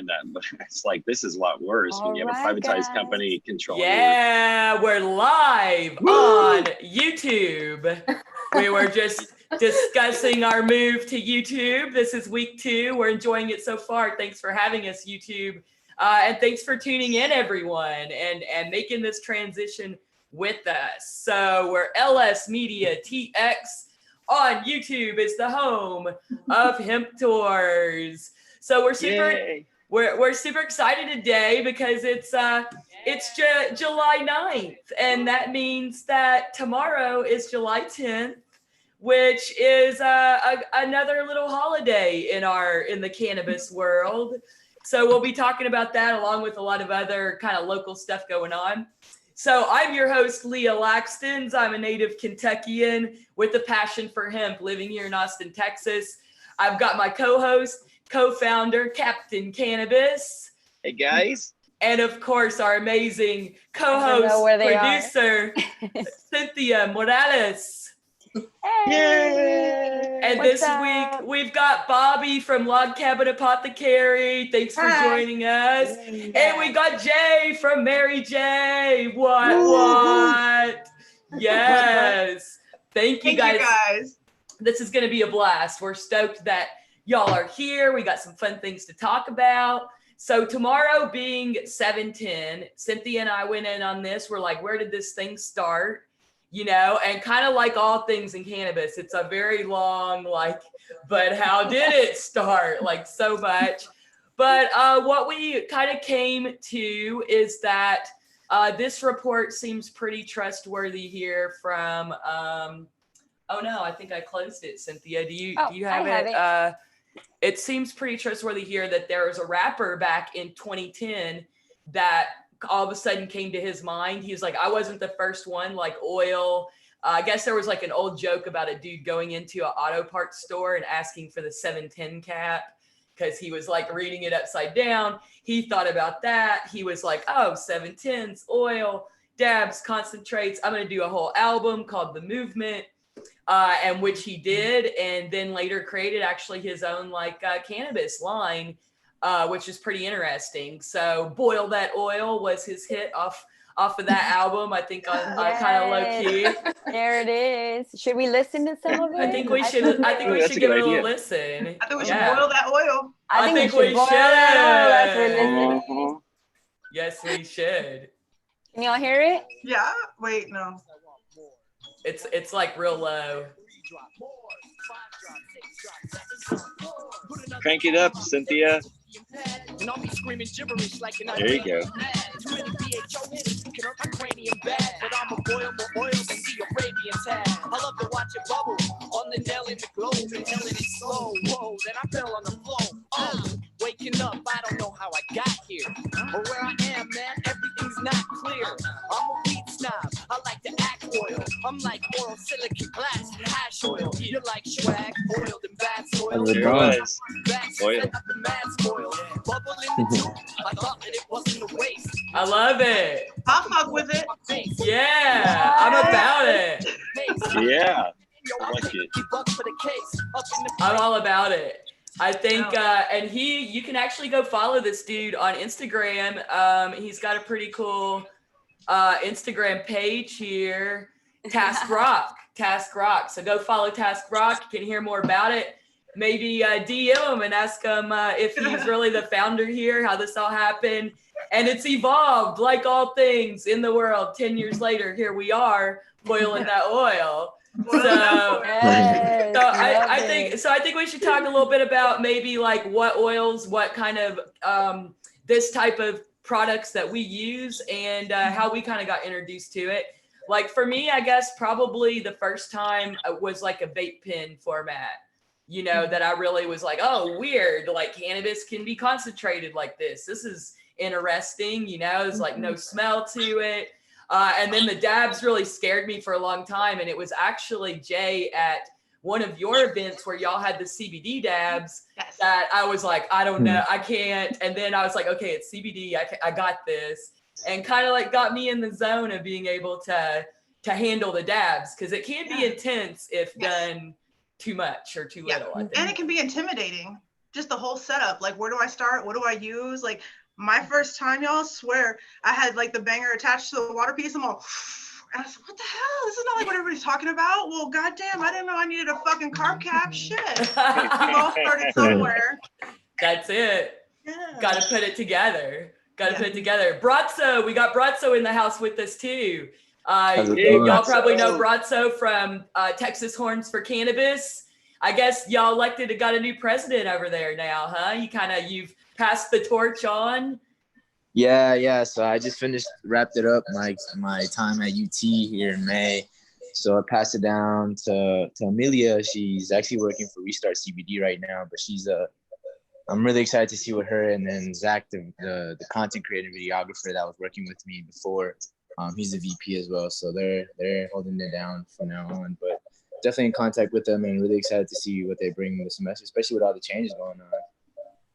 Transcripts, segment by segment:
understand that, but it's like, this is a lot worse when you have a privatized company controlling Yeah, we're live on YouTube. We were just discussing our move to YouTube. This is week 2. We're enjoying it so far. Thanks for having us, YouTube. And thanks for tuning in, everyone, and making this transition with us. So we're LS Media TX on YouTube. Is the home of Hemp Tours. So we're super excited today because it's July 9th, and that means that tomorrow is July 10th, which is another little holiday in the cannabis world. So we'll be talking about that along with a lot of other kind of local stuff going on. So I'm your host, Leah Laxton. I'm a native Kentuckian with a passion for hemp, living here in Austin, Texas. I've got my co-host, co-founder, Captain Cannabis. Hey, guys. And of course, our amazing co-host, producer, Cynthia Morales. Hey. And this week, we've got Bobbie from Log Cabin Apothecary. Thanks for joining us. And we got Jae from Mary Jae. What? Yes. Thank you guys. This is going to be a blast. We're stoked that y'all are here. We got some fun things to talk about. So tomorrow being 7/10, Cynthia and I went in on this. We're like, where did this thing start? You know, and kind of like all things in cannabis, it's a very long, but how did it start? So much. But what we kind of came to is that this report seems pretty trustworthy here from, oh no, I think I closed it, Cynthia. Do you have it? It seems pretty trustworthy here that there was a rapper back in 2010 that all of a sudden came to his mind. He was like, I wasn't the first one, like oil. I guess there was like an old joke about a dude going into an auto parts store and asking for the 710 cap because he was like reading it upside down. He thought about that. He was like, oh, 710s, oil, dabs, concentrates. I'm going to do a whole album called The Movement, and which he did. And then later created actually his own cannabis line, which is pretty interesting. So Boil That Oil was his hit off of that album, I think on kind of low key. There it is. Should we listen to some of it? I think we should give it a little listen. I think we should boil that oil. I think we should. Boil that oil after listening. Yes, we should. Can y'all hear it? Yeah. Wait, no. It's like real low. Crank it up, Cynthia. There you go. I love to watch it bubble on the nail in the globe, inhaling it slow. Whoa, then I fell on the floor. Waking up, I don't know how I got here or where I am, man. Everything's not clear. I'm a weed snob. I like to act oil. I'm like oral silicon glass and hash oil. You're like swag, oiled and bad soil. There it was. Oil. Bubble in the tube. I thought that it wasn't a waste. I love it. I'll fuck with it. Yeah, I'm about it. Yeah, I like it. I'm all about it. I think, and you can actually go follow this dude on Instagram. He's got a pretty cool Instagram page here, Task Rock. So go follow Task Rock. You can hear more about it. Maybe DM him and ask him if he's really the founder here, how this all happened. And it's evolved like all things in the world. 10 years later, here we are boiling that oil. I think we should talk a little bit about maybe like what oils, what kind of this type of products that we use and how we kind of got introduced to it. Like for me, I guess probably the first time was like a vape pen format, you know, that I really was like, oh, weird. Like cannabis can be concentrated like this. This is interesting, you know, there's like no smell to it. And then the dabs really scared me for a long time. And it was actually Jae at one of your events where y'all had the CBD dabs that I was like, I don't know, I can't. And then I was like, okay, it's CBD. I got this. And kind of like got me in the zone of being able to handle the dabs because it can be intense if done too much or too little. I think. And it can be intimidating. just the whole setup. Like, where do I start? What do I use? Like, my first time, y'all, swear, I had like the banger attached to the water piece. I'm all, and I said, what the hell? This is not like what everybody's talking about. Well, goddamn, I didn't know I needed a fucking carb cap. Shit. We've all started somewhere. That's it. Yeah. Got to put it together. Put it together. Bratzzo, we got Bratzzo in the house with us too. Y'all probably know Bratzzo from Texas Horns for Cannabis. I guess y'all got a new president over there now, huh? You've passed the torch on. Yeah. So I just wrapped it up, my time at UT here in May. So I passed it down to Amelia. She's actually working for Restart CBD right now, but I'm really excited to see what her and then Zach, the content creator videographer that was working with me before, he's the VP as well. So they're holding it down from now on, but definitely in contact with them and really excited to see what they bring this semester, especially with all the changes going on.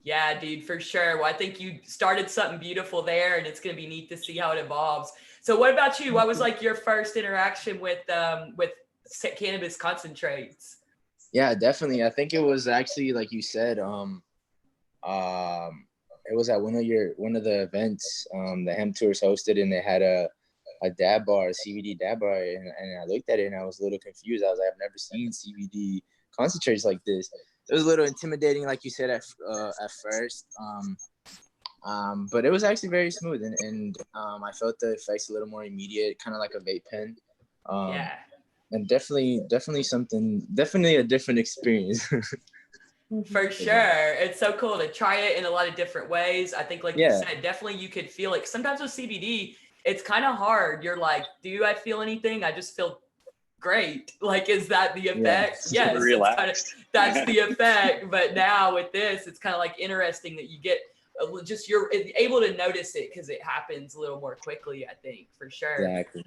Yeah, dude, for sure. Well, I think you started something beautiful there, and it's going to be neat to see how it evolves. So what about you? What was like your first interaction with cannabis concentrates? Yeah, definitely. I think it was actually, like you said, it was at one of the events the Hemp Tours hosted, and they had a dab bar, a CBD dab bar, and I looked at it and I was a little confused. I was like, I've never seen CBD concentrates like this. It was a little intimidating, like you said, at first, but it was actually very smooth, and I felt the effects a little more immediate, kind of like a vape pen. And definitely a different experience. For sure. It's so cool to try it in a lot of different ways. I think, like you said, definitely you could feel it. Sometimes with CBD, it's kind of hard. You're like, do I feel anything? I just feel great. Like, is that the effect? Yeah, yes, that's the effect. But now with this, it's kind of like interesting that you get you're able to notice it because it happens a little more quickly, I think, for sure. Exactly.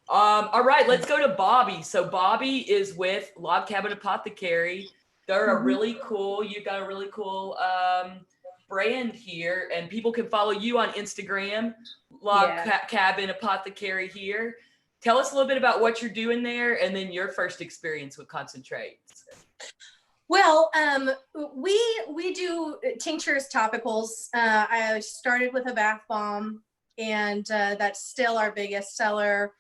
All right, let's go to Bobbie. So Bobbie is with Log Cabin Apothecary. They're you've got a really cool brand here, and people can follow you on Instagram, Cabin Apothecary here. Tell us a little bit about what you're doing there, and then your first experience with concentrates. Well, we do tinctures, topicals. I started with a bath bomb, and that's still our biggest seller.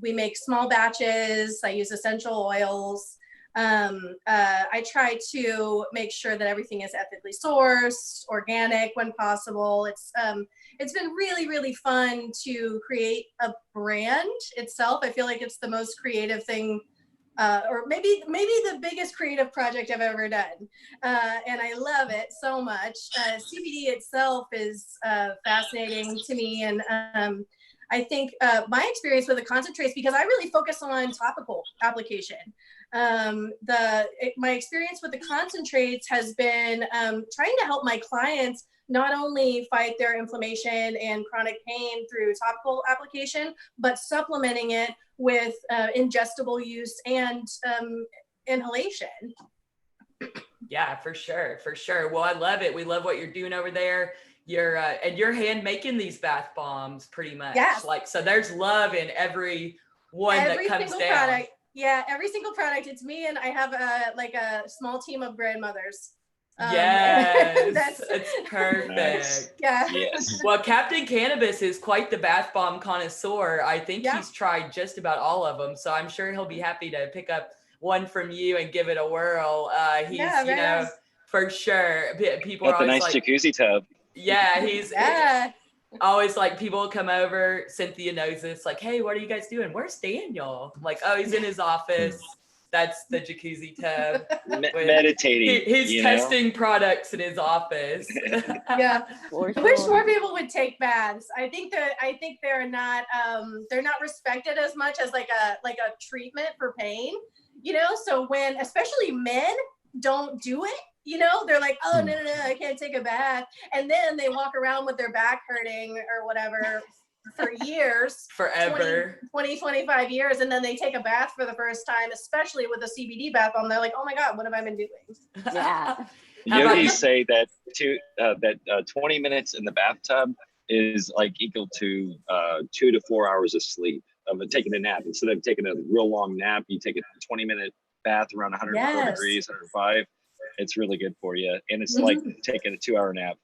We make small batches. I use essential oils. I try to make sure that everything is ethically sourced, organic when possible. It's been really, really fun to create a brand itself. I feel like it's the most creative thing, or maybe the biggest creative project I've ever done. And I love it so much. CBD itself is fascinating to me. And I think my experience with the concentrates, because I really focus on topical application. My experience with the concentrates has been trying to help my clients not only fight their inflammation and chronic pain through topical application, but supplementing it with ingestible use and inhalation. Yeah, for sure. Well, I love it. We love what you're doing over there. You're hand making these bath bombs pretty much. Yes. So there's love in every one that comes down. Product. Yeah, every single product. It's me, and I have a small team of grandmothers. Yes, it's perfect. Nice. Yeah. Yes. Well, Captain Cannabis is quite the bath bomb connoisseur. I think he's tried just about all of them, so I'm sure he'll be happy to pick up one from you and give it a whirl. Nice. For sure. People are always nice jacuzzi tub. Yeah, he's always like, people come over, Cynthia knows this, like, hey, what are you guys doing? Where's Daniel? I'm like, oh, he's in his office. That's the jacuzzi tub. Meditating. He's testing products in his office. Yeah. I wish more people would take baths. I think they're not respected as much as like a treatment for pain, so when especially men don't do it, they're like, oh, no, I can't take a bath. And then they walk around with their back hurting or whatever for years. Forever. 25 years. And then they take a bath for the first time, especially with a CBD bath bomb. They're like, oh my God, what have I been doing? Yeah. Yogis say that 20 minutes in the bathtub is like equal to 2 to 4 hours of sleep, of taking a nap. Instead of taking a real long nap, you take a 20-minute bath around 104 degrees, 105. It's really good for you, and it's like taking a 2-hour nap.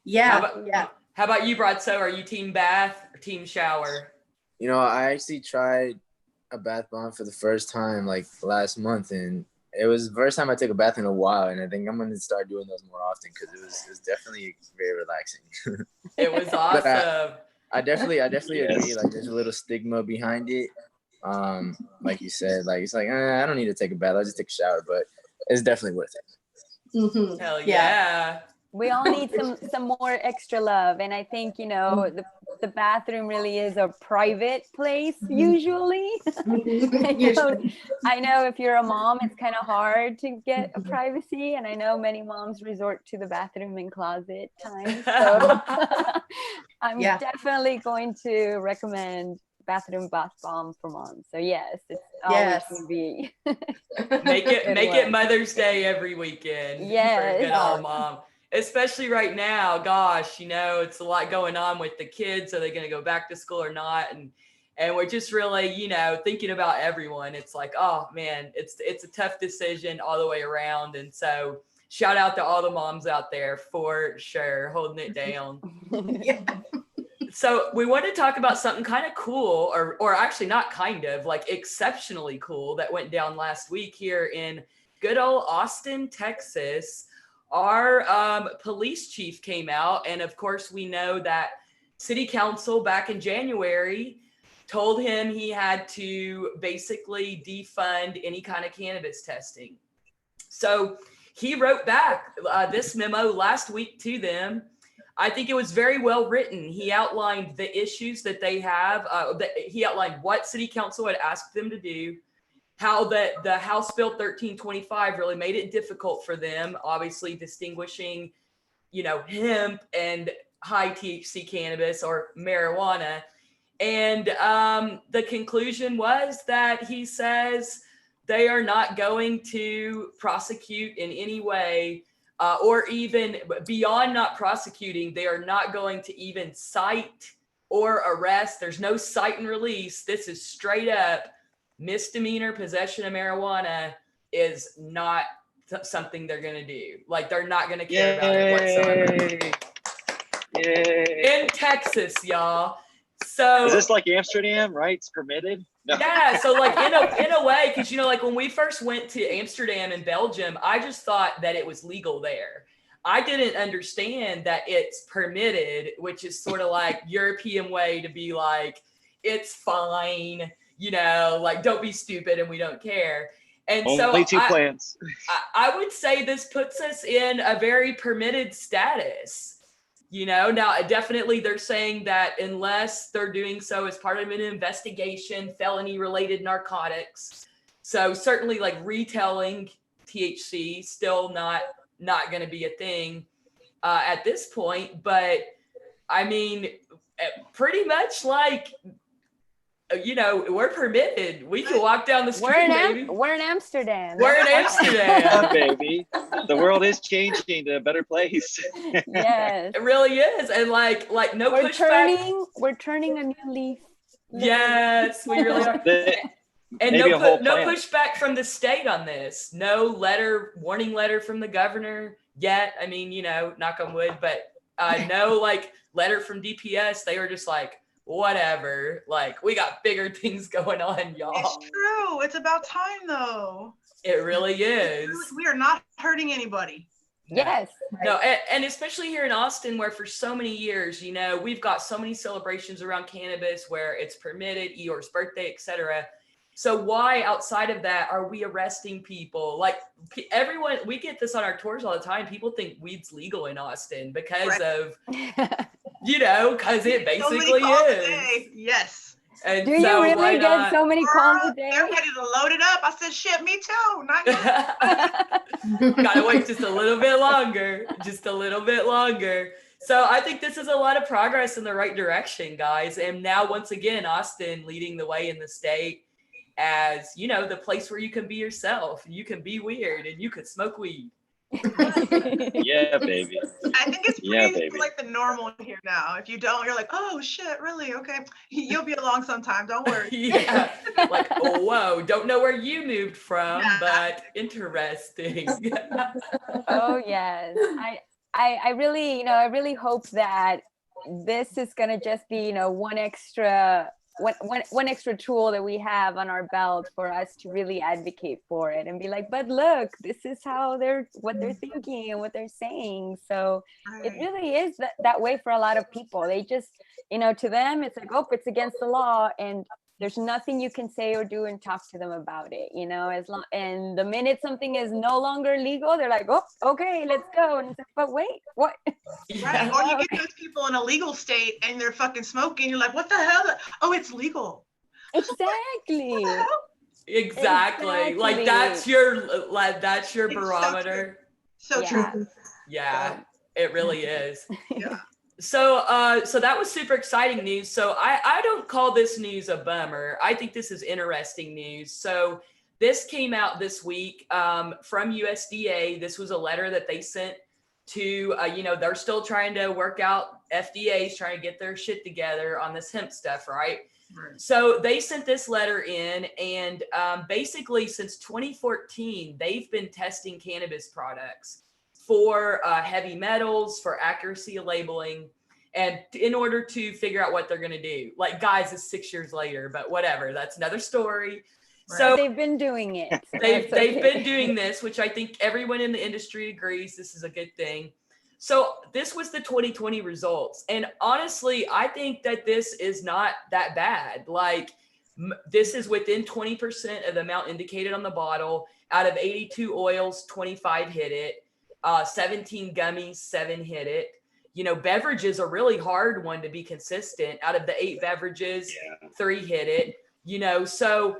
Yeah. How about you, Bratzzo? Are you team bath or team shower? You know, I actually tried a bath bomb for the first time like last month, and it was the first time I took a bath in a while, and I think I'm going to start doing those more often because it was definitely very relaxing. It was awesome. I definitely agree. Like, there's a little stigma behind it. Like you said, like it's like I don't need to take a bath. I'll just take a shower, but it's definitely worth it. Hell yeah. We all need some more extra love, and I think, you know, the bathroom really is a private place usually. I know if you're a mom, it's kind of hard to get a privacy, and I know many moms resort to the bathroom and closet time. So I'm definitely going to recommend bathroom bath bomb for moms. So yes, it's always going to be. make it Mother's Day every weekend. Yes. For a good old mom. Especially right now, gosh, you know, it's a lot going on with the kids. Are they going to go back to school or not? And we're just really, you know, thinking about everyone. It's like, oh man, it's a tough decision all the way around. And so shout out to all the moms out there for sure, holding it down. So we want to talk about something kind of cool, or actually not kind of, like exceptionally cool, that went down last week here in good old Austin, Texas. Our police chief came out, and of course we know that city council back in January told him he had to basically defund any kind of cannabis testing. So he wrote back this memo last week to them. I think it was very well written. He outlined the issues that they have. He outlined what city council had asked them to do, how the House Bill 1325 really made it difficult for them, obviously distinguishing, you know, hemp and high THC cannabis or marijuana. And the conclusion was that he says they are not going to prosecute in any way, or even beyond not prosecuting, they are not going to even cite or arrest. There's no cite and release. This is straight up misdemeanor possession of marijuana is not something they're going to do. Like, they're not going to care about it whatsoever. In Texas, y'all. So is this like Amsterdam, right? It's permitted? No. Yeah, so like in a way, because, you know, like when we first went to Amsterdam and Belgium, I just thought that it was legal there. I didn't understand that it's permitted, which is sort of like European way to be like, it's fine, you know, like don't be stupid and we don't care. And only so two plants. I would say this puts us in a very permitted status. You know, now definitely they're saying that unless they're doing so as part of an investigation, felony related narcotics. So certainly like retailing THC still not going to be a thing at this point. But I mean, pretty much like, you know, we're permitted. We can walk down the street, baby. We're in Amsterdam. We're in Amsterdam. Yeah, baby. The world is changing to a better place. Yes. It really is. And like no pushback. We're turning a new leaf. Yes, we really are. And no pushback from the state on this. No warning letter from the governor yet. I mean, you know, knock on wood, but no like letter from DPS. They were just like, whatever, like we got bigger things going on, y'all. It's true. It's about time though. It really is. We are not hurting anybody. Yes. No, and especially here in Austin, where for so many years, you know, we've got so many celebrations around cannabis where it's permitted, Eeyore's birthday, etc. So why outside of that are we arresting people? Like everyone, we get this on our tours all the time. People think weed's legal in Austin because of, you know, because it basically is. Yes. And do you really get so many calls a day? They're ready to load it up. I said, shit, me too. Not yet. Gotta wait just a little bit longer. Just a little bit longer. So I think this is a lot of progress in the right direction, guys. And now, once again, Austin leading the way in the state as, you know, the place where you can be yourself. You can be weird and you can smoke weed. Yeah, baby. I think it's Yeah, pretty baby. like the normal here now. If you don't, you're like, oh shit, really? Okay, you'll be along sometime. Don't worry. Yeah, like, oh, whoa, don't know where you moved from, Yeah. but interesting. Oh yes. I really, I really hope that this is gonna just be, one extra tool that we have on our belt for us to really advocate for it and be like, but look, this is what they're thinking and what they're saying. So it Right. really is that way for a lot of people. They just, to them, it's like, oh, it's against the law, and there's nothing you can say or do and talk to them about it, as long, and the minute something is no longer legal, they're like, oh, okay, let's go. And it's like, but wait, what? Right. Or you get those people in a legal state and they're fucking smoking. You're like, what the hell? Oh, it's legal. Exactly. Exactly. Like that's your barometer. So Yeah. true. Yeah, it really is. Yeah. So that was super exciting news. So I don't call this news a bummer. I think this is interesting news. So this came out this week from USDA. This was a letter that they sent to, they're still trying to work out, FDA's trying to get their shit together on this hemp stuff, right? Right. So they sent this letter in, and basically since 2014, they've been testing cannabis products for heavy metals, for accuracy of labeling, and in order to figure out what they're going to do. Like, guys, it's 6 years later, but whatever, that's another story. Right. So they've been doing it. They've been doing this, which I think everyone in the industry agrees this is a good thing. So this was the 2020 results. And honestly, I think that this is not that bad. Like, this is within 20% of the amount indicated on the bottle. Out of 82 oils, 25 hit it. 17 gummies, 7 hit it. Beverage is a really hard one to be consistent. Out of the 8 beverages, 3 hit it. So,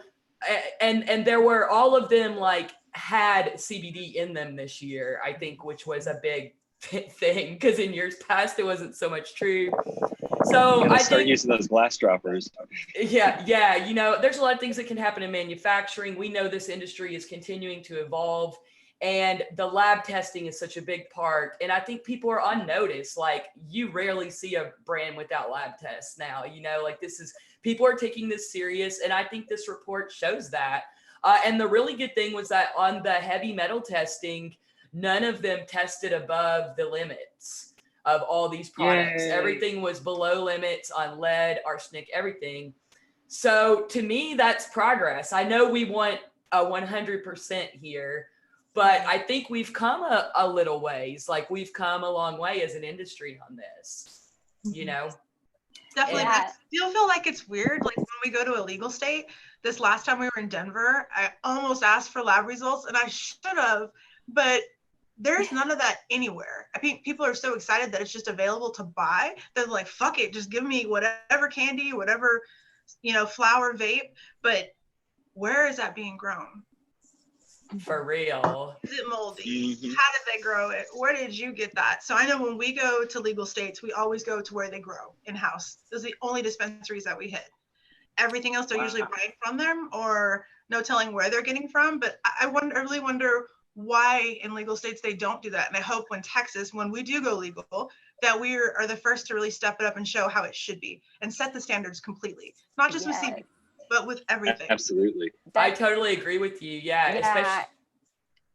and there were, all of them like had CBD in them this year, I think, which was a big thing, because in years past it wasn't so much true. So I start think using those glass droppers. Yeah. There's a lot of things that can happen in manufacturing. We know this industry is continuing to evolve, and the lab testing is such a big part. And I think people are on notice. Like, you rarely see a brand without lab tests now. Like, people are taking this serious, and I think this report shows that. And the really good thing was that on the heavy metal testing, none of them tested above the limits of all these products. Yay. Everything was below limits on lead, arsenic, everything. So to me, that's progress. I know we want a 100% here, but I think we've come a little ways. Like, we've come a long way as an industry on this, Definitely. Yeah. I still feel like it's weird. Like, when we go to a legal state, this last time we were in Denver, I almost asked for lab results, and I should have, but there's none of that anywhere. I think people are so excited that it's just available to buy. They're like, fuck it, just give me whatever candy, whatever, flower, vape. But where is that being grown? For real. Is it moldy? Mm-hmm. How did they grow it? Where did you get that? So I know when we go to legal states, we always go to where they grow in-house. Those are the only dispensaries that we hit. Everything else they're usually buying from them, or no telling where they're getting from. But I really wonder why in legal states they don't do that. And I hope when Texas, when we do go legal, that we are the first to really step it up and show how it should be and set the standards completely, not just with CBD, but with everything. Absolutely. I totally agree with you. Yeah. Especially.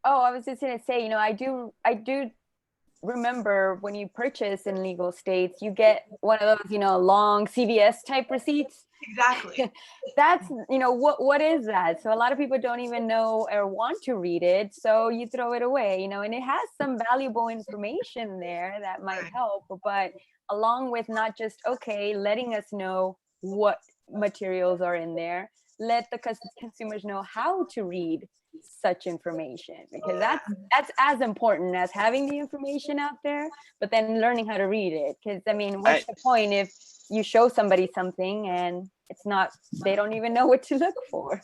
Oh, I was just gonna say, I do remember when you purchase in legal states, you get one of those, long CVS type receipts. Exactly. That's, what is that? So a lot of people don't even know or want to read it. So you throw it away, and it has some valuable information there that might help, but along with not just, letting us know what materials are in there, let the consumers know how to read such information, because that's as important as having the information out there, but then learning how to read it. Because what's the point if you show somebody something and it's not, they don't even know what to look for?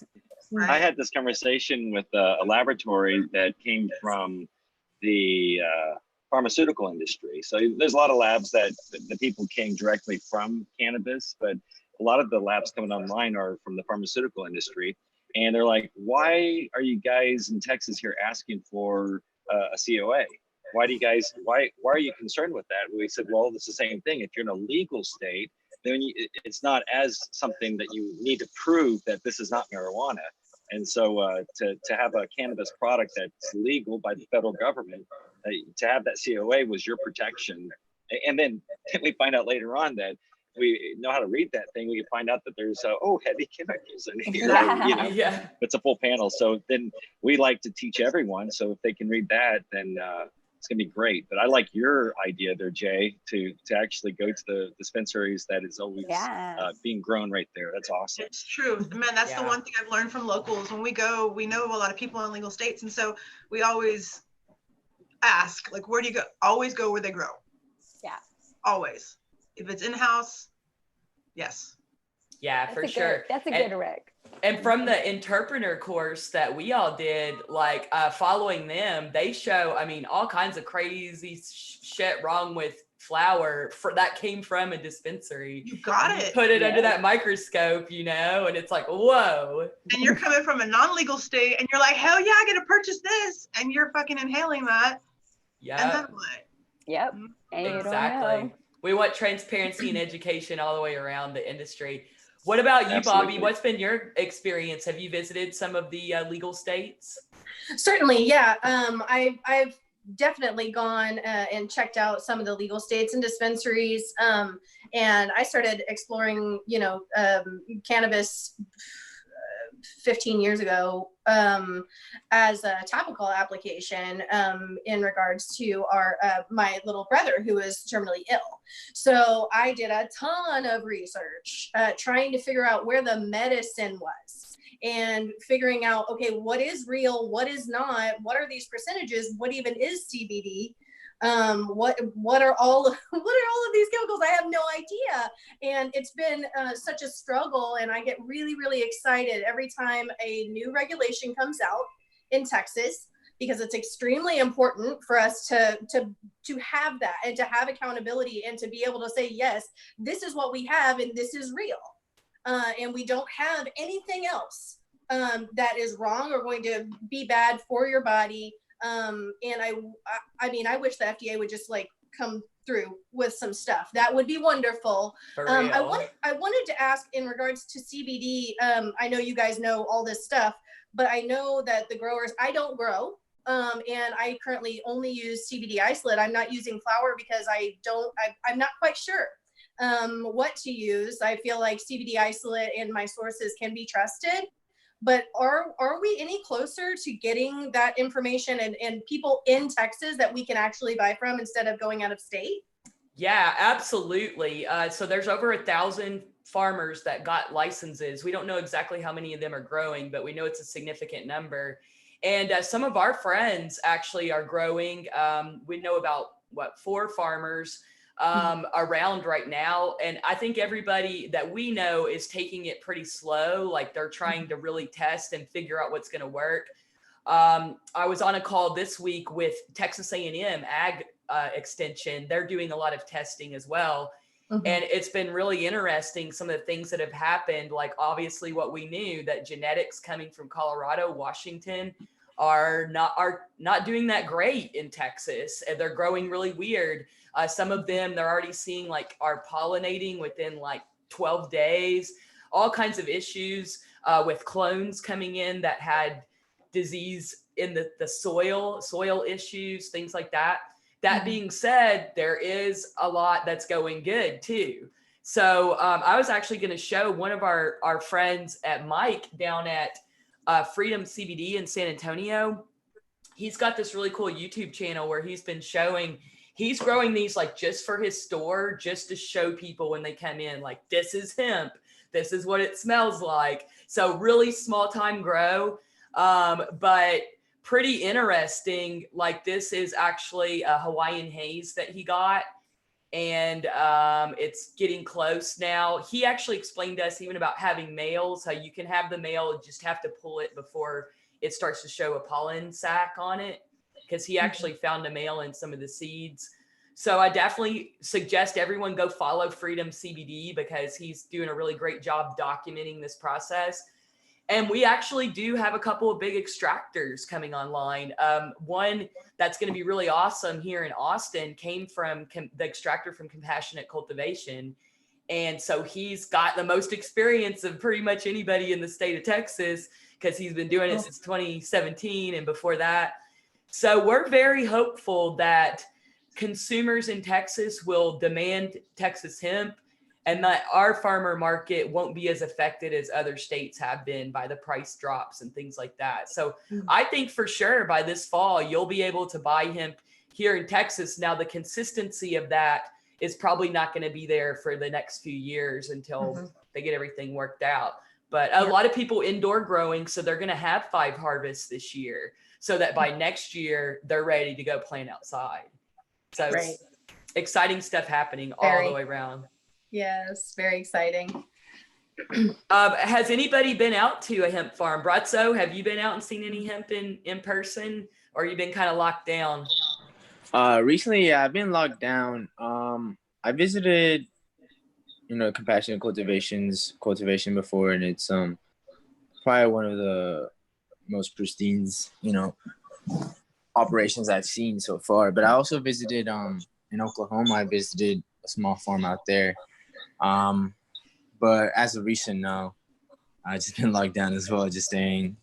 I had this conversation with a laboratory that came from the pharmaceutical industry. So there's a lot of labs that the people came directly from cannabis, but a lot of the labs coming online are from the pharmaceutical industry. And they're like, why are you guys in Texas here asking for a COA? Why are you concerned with that? We said, well, it's the same thing. If you're in a legal state, then it's not as something that you need to prove that this is not marijuana. And so to have a cannabis product that's legal by the federal government, to have that COA was your protection. And then we find out later on that we know how to read that thing. We can find out that there's heavy chemicals in here. Yeah. It's a full panel. So then we like to teach everyone. So if they can read that, then it's gonna be great. But I like your idea there, Jay, to actually go to the dispensaries that is always being grown right there. That's awesome. It's true, man. That's the one thing I've learned from locals. When we go, we know a lot of people in legal states, and so we always ask, like, where do you go? Always go where they grow. Yeah. Always. If it's in-house, yes. Yeah, That's for sure. That's a good rec. And from the interpreter course that we all did, like following them, they show, I mean, all kinds of crazy shit wrong with flower that came from a dispensary. You got it. Put it under that microscope, and it's like, whoa. And you're coming from a non-legal state and you're like, hell yeah, I get to purchase this. And you're fucking inhaling that. Yeah. And then what? Yep. And exactly. We want transparency and education all the way around the industry. What about you, Absolutely. Bobbie? What's been your experience? Have you visited some of the legal states? Certainly, yeah. I've definitely gone and checked out some of the legal states and dispensaries. And I started exploring, cannabis 15 years ago as a topical application in regards to my little brother who was terminally ill. So I did a ton of research trying to figure out where the medicine was and figuring out, okay, what is real, what is not, what are these percentages, what even is CBD? What are all of these chemicals? I have no idea. And it's been such a struggle, and I get really, really excited every time a new regulation comes out in Texas, because it's extremely important for us to have that and to have accountability and to be able to say, yes, this is what we have and this is real. And we don't have anything else that is wrong or going to be bad for your body. And I wish the FDA would just come through with some stuff. That would be wonderful. I wanted to ask in regards to CBD. I know you guys know all this stuff, but I know that the growers, I don't grow. And I currently only use CBD isolate. I'm not using flower because I'm not quite sure what to use. I feel like CBD isolate and my sources can be trusted. But are we any closer to getting that information and people in Texas that we can actually buy from instead of going out of state? Yeah, absolutely. So there's over 1,000 farmers that got licenses. We don't know exactly how many of them are growing, but we know it's a significant number. And some of our friends actually are growing. We know about 4 farmers around right now. And I think everybody that we know is taking it pretty slow. Like they're trying to really test and figure out what's going to work. I was on a call this week with Texas A&M Ag Extension. They're doing a lot of testing as well. Mm-hmm. And it's been really interesting, some of the things that have happened, like obviously what we knew, that genetics coming from Colorado, Washington are not doing that great in Texas. And they're growing really weird. Some of them, they're already seeing are pollinating within 12 days, all kinds of issues with clones coming in that had disease in the soil issues, things like that. That being said, there is a lot that's going good too. So I was actually going to show one of our friends at Mike down at Freedom CBD in San Antonio. He's got this really cool YouTube channel where he's been showing, he's growing these just for his store, just to show people when they come in, this is hemp, this is what it smells like. So really small time grow, but pretty interesting. This is actually a Hawaiian haze that he got, and it's getting close now. He actually explained to us even about having males, how you can have the male, just have to pull it before it starts to show a pollen sac on it, because he actually found a male in some of the seeds. So I definitely suggest everyone go follow Freedom CBD, because he's doing a really great job documenting this process. And we actually do have a couple of big extractors coming online. One that's going to be really awesome here in Austin came from the extractor from Compassionate Cultivation. And so he's got the most experience of pretty much anybody in the state of Texas, because he's been doing it since 2017 and before that. So we're very hopeful that consumers in Texas will demand Texas hemp, and that our farmer market won't be as affected as other states have been by the price drops and things like that. So I think for sure by this fall, you'll be able to buy hemp here in Texas. Now, the consistency of that is probably not going to be there for the next few years until they get everything worked out. But a lot of people indoor growing, so they're going to have 5 harvests this year, so that by next year they're ready to go plant outside. So it's exciting stuff happening all the way around. Yes, very exciting. Has anybody been out to a hemp farm? Bratzzo, have you been out and seen any hemp in person, or you been kind of locked down? Recently, yeah, I've been locked down. I visited, Compassionate cultivation before, and it's probably one of the most pristine, operations I've seen so far. But I also visited in Oklahoma. I visited a small farm out there. But as of recent, no, I've just been locked down as well, just trying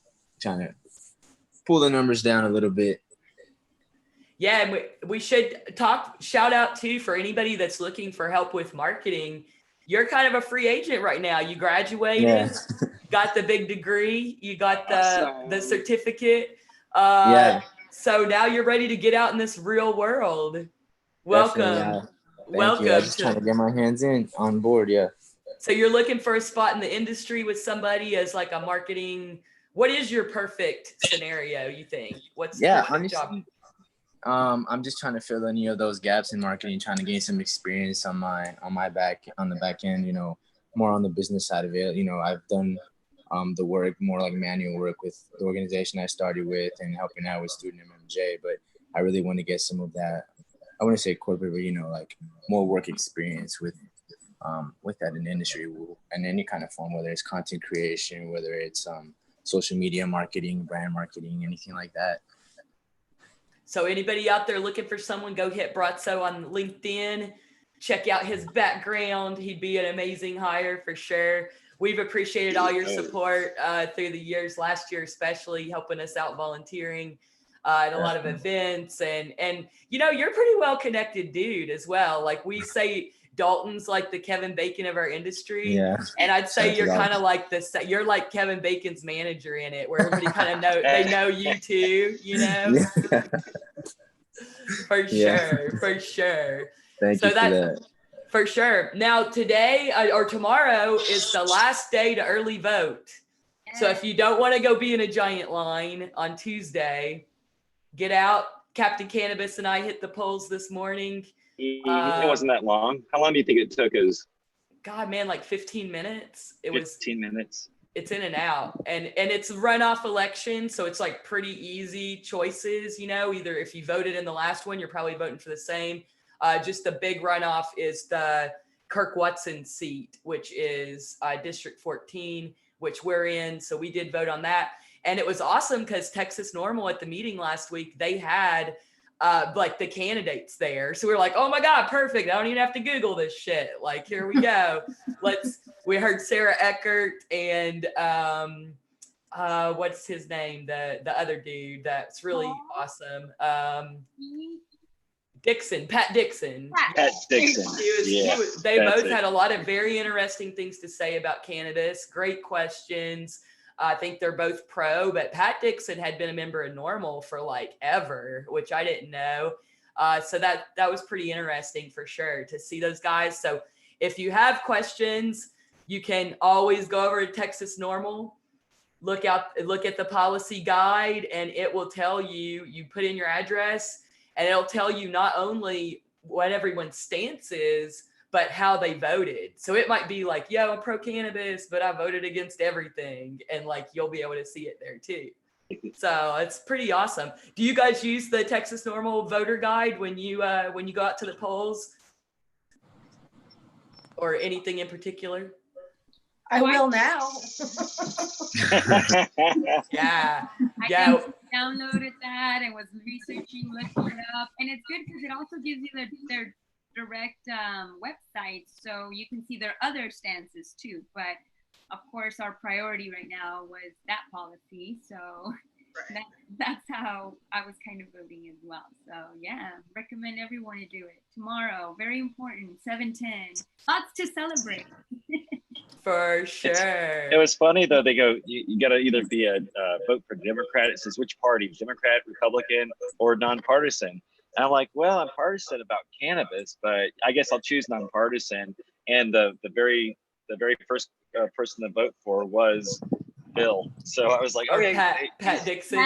to pull the numbers down a little bit. Yeah, and we should shout out too for anybody that's looking for help with marketing. You're kind of a free agent right now. You graduated, got the big degree, you got the certificate. So now you're ready to get out in this real world. Welcome. Thank you. I'm just trying to get my hands on board. Yeah. So you're looking for a spot in the industry with somebody as like a marketing. What is your perfect scenario, you think? What's the perfect job? I'm just trying to fill any of those gaps in marketing, trying to gain some experience on the back end, more on the business side of it. I've done the work, more like manual work with the organization I started with and helping out with student MMJ, but I really want to get some of that, I want to say corporate, but like more work experience with that in the industry in any kind of form, whether it's content creation, whether it's social media marketing, brand marketing, anything like that. So anybody out there looking for someone, go hit Bratzzo on LinkedIn, check out his background. He'd be an amazing hire for sure. We've appreciated all your support through the years, last year especially, helping us out volunteering at a lot of events. And you're pretty well connected dude as well. Like we say Dalton's like the Kevin Bacon of our industry. Yeah. And I'd say you're kind of like you're like Kevin Bacon's manager in it, where everybody kind of they know you too, Yeah. For sure. Thank you for that. For sure. Now today or tomorrow is the last day to early vote. So if you don't want to go be in a giant line on Tuesday, get out. Captain Cannabis and I hit the polls this morning. It wasn't that long. How long do you think it took us? God, man, like 15 minutes. 15 minutes. It's in and out. And it's a runoff election. So it's like pretty easy choices, either if you voted in the last one, you're probably voting for the same. Just the big runoff is the Kirk Watson seat, which is District 14, which we're in. So we did vote on that. And it was awesome because Texas Normal at the meeting last week, they had like the candidates there. So we were like, oh my God, perfect. I don't even have to Google this shit. Like, here we go. We heard Sarah Eckert and what's his name? The other dude that's really awesome. Pat Dixon. They both had a lot of very interesting things to say about cannabis. Great questions. I think they're both pro, but Pat Dixon had been a member of Normal for like ever, which I didn't know. So that was pretty interesting for sure to see those guys. So if you have questions, you can always go over to Texas Normal, look at the policy guide, and it will tell you put in your address, and it'll tell you not only what everyone's stance is, but how they voted. So it might be like, yo, I'm pro cannabis, but I voted against everything. And like, you'll be able to see it there too. So it's pretty awesome. Do you guys use the Texas Normal voter guide when you go out to the polls, or anything in particular? I will now. Yeah. I Yeah. just downloaded that and was researching, looking it up, and it's good because it also gives you their direct website, so you can see their other stances too. But of course, our priority right now was that policy, so that's how I was kind of voting as well. So yeah, recommend everyone to do it tomorrow. Very important, 7/10. Lots to celebrate. For sure. It was funny though. They go, you got to either be a vote for Democrat. It says which party, Democrat, Republican, or nonpartisan. And I'm like, well, I'm partisan about cannabis, but I guess I'll choose nonpartisan. And the very first person to vote for was Bill. So I was like, Or okay, Pat Dixon.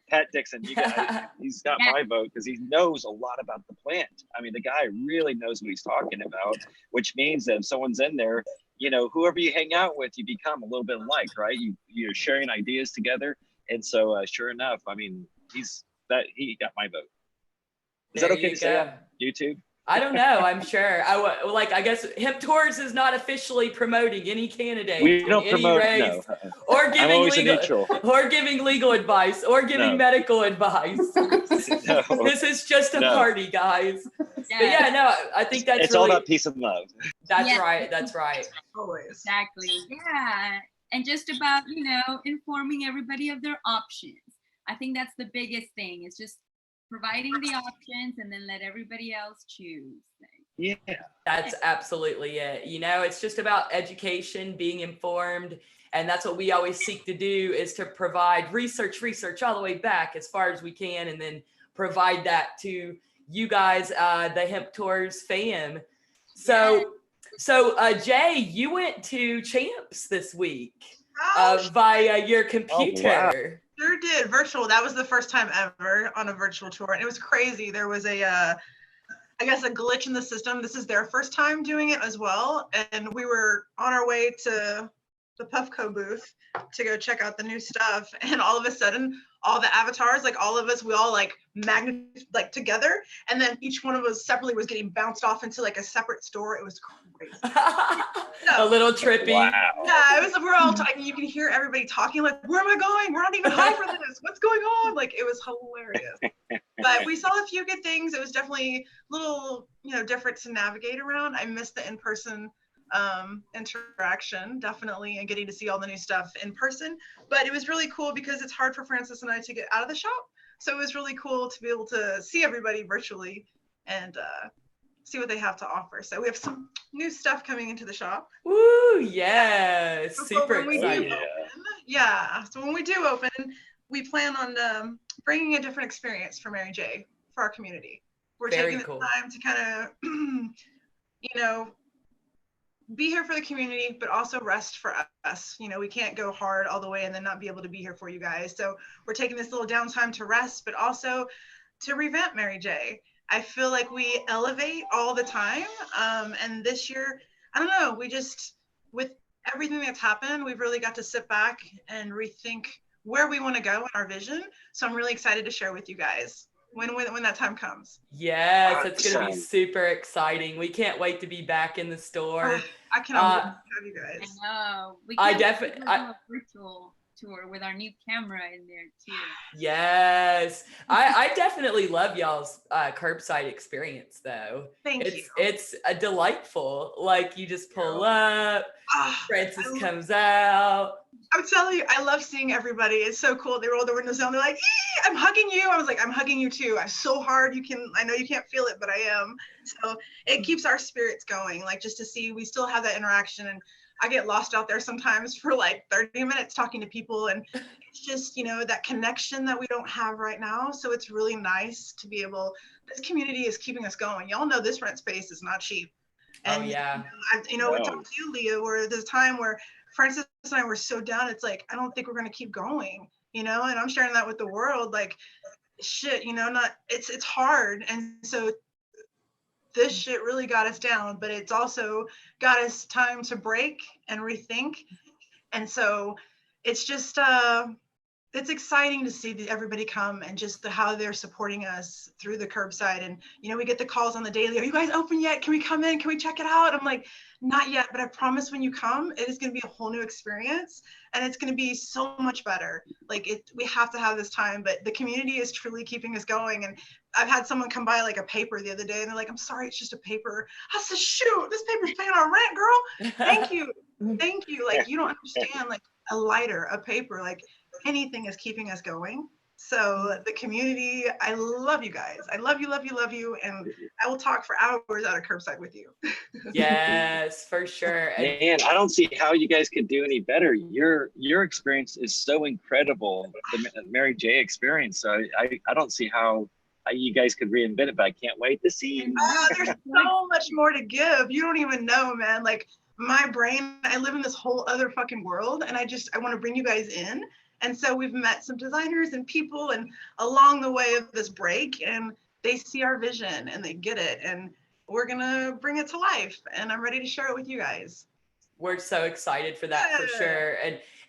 Pat Dixon. He's got my vote because he knows a lot about the plant. I mean, the guy really knows what he's talking about, which means that if someone's in there, you know, whoever you hang out with, you become a little bit alike, right? You're sharing ideas together. And so sure enough, I mean, he got my vote. Is that okay to say on YouTube? I don't know. I'm sure. I guess Hemp Tours is not officially promoting any candidate. We don't promote, race, no. or giving legal advice, or giving medical advice. No. This is just a party, guys. Yeah. But yeah, no, I think that's it's all about peace and love. That's right. That's right. Always. Exactly. Yeah. And just about, informing everybody of their options. I think that's the biggest thing. It's just providing the options and then let everybody else choose. Yeah. That's absolutely it. It's just about education, being informed. And that's what we always seek to do, is to provide research all the way back as far as we can, and then provide that to you guys, the Hemp Tours fam. So Jay, you went to Champs this week via your computer. Oh, wow. Sure did. Virtual. That was the first time ever on a virtual tour, and it was crazy. There was I guess a glitch in the system. This is their first time doing it as well, and we were on our way to the Puffco booth to go check out the new stuff, and all of a sudden, all the avatars, like all of us, we all together, and then each one of us separately was getting bounced off into like a separate store. It was crazy. A little trippy. Wow. Yeah, it was. We're all talking. You can hear everybody talking like, "Where am I going? We're not even high for this. What's going on?" Like, it was hilarious. But we saw a few good things. It was definitely a little, different to navigate around. I missed the in-person interaction, definitely, and getting to see all the new stuff in person. But it was really cool because it's hard for Francis and I to get out of the shop. So it was really cool to be able to see everybody virtually and see what they have to offer. So we have some new stuff coming into the shop. Woo, yeah, super excited. So when we do open, we plan on bringing a different experience for Mary Jae for our community. We're taking the time to kind of, be here for the community, but also rest for us. We can't go hard all the way and then not be able to be here for you guys. So we're taking this little downtime to rest, but also to revamp Mary Jae. I feel like we elevate all the time. And this year, I don't know, we just, with everything that's happened, we've really got to sit back and rethink where we want to go in our vision. So I'm really excited to share with you guys when that time comes. Yes, it's going to be super exciting. We can't wait to be back in the store. I cannot wait to have you guys. I know. We can't do a virtual tour with our new camera in there too. Yes. I definitely love y'all's curbside experience though. Thank you. It's a delightful, like you just pull up, Francis comes out. I'm telling you, I love seeing everybody. It's so cool. They roll the windows down. They're like, I'm hugging you. I was like, I'm hugging you too. I'm so hard. I know you can't feel it, but I am. So it keeps our spirits going. Like, just to see, we still have that interaction. And I get lost out there sometimes for like 30 minutes talking to people. And it's just, that connection that we don't have right now. So it's really nice to be able, this community is keeping us going. Y'all know this rent space is not cheap. And, we talked to you, Leah, where there's a time where Francis and I were so down. It's like, I don't think we're going to keep going, and I'm sharing that with the world. Like, shit, it's hard. And so this shit really got us down, but it's also got us time to break and rethink. And so it's just, it's exciting to see everybody come and just how they're supporting us through the curbside. And, you know, we get the calls on the daily. Are you guys open yet? Can we come in? Can we check it out? I'm like, not yet, but I promise when you come, it is going to be a whole new experience and it's going to be so much better. Like we have to have this time, but the community is truly keeping us going. And I've had someone come by like a paper the other day and they're like, I'm sorry, it's just a paper. I said, shoot, this paper's paying our rent, girl. Thank you. Thank you. Like, you don't understand, like a lighter, a paper, like anything is keeping us going. So the community, I love you guys. I love you, love you, love you. And I will talk for hours out of curbside with you. Yes, for sure. Man, I don't see how you guys could do any better. Your experience is so incredible, the Mary Jae experience. So I don't see how you guys could reinvent it, but I can't wait to see. There's so much more to give. You don't even know, man. Like my brain, I live in this whole other fucking world and I want to bring you guys in. And so we've met some designers and people and along the way of this break, and they see our vision and they get it, and we're gonna bring it to life, and I'm ready to share it with you guys. We're so excited for that, for sure.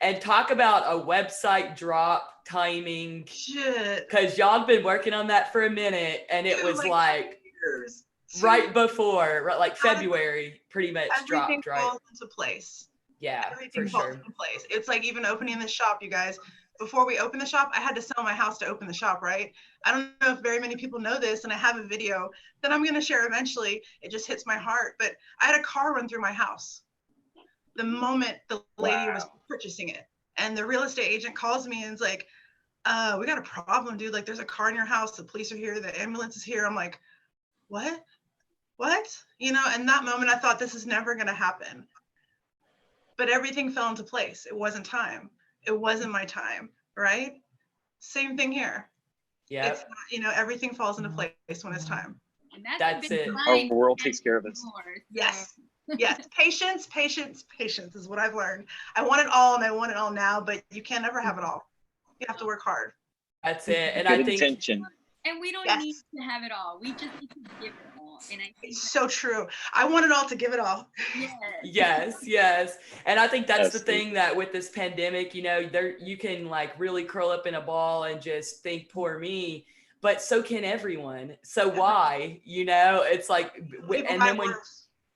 And talk about a website drop timing. Shit. Because y'all been working on that for a minute, and it was like years. Right before, right, like February, pretty much everything dropped, right? falls into place. Yeah, everything for falls sure. into place. It's like even opening the shop, you guys. Before we opened the shop, I had to sell my house to open the shop, right? I don't know if very many people know this, and I have a video that I'm gonna share eventually. It just hits my heart, but I had a car run through my house the moment the lady was purchasing it. And the real estate agent calls me and is like, we got a problem, dude. Like there's a car in your house, the police are here, the ambulance is here. I'm like, what? You know, in that moment, I thought this is never gonna happen. But everything fell into place. It wasn't time. It wasn't my time, right? Same thing here. Yeah. You know, everything falls into place when it's time. And that's it. Our world takes care of us. Yes. Yes. Patience is what I've learned. I want it all and I want it all now, but you can't ever have it all. You have to work hard. That's it. And Good I think intention. And we don't need to have it all. We just need to give it all. And I think it's so true. I want it all to give it all. Yes. And I think that's the thing that with this pandemic, you know, you can like really curl up in a ball and just think, poor me, but so can everyone. So why, you know, it's like, and then when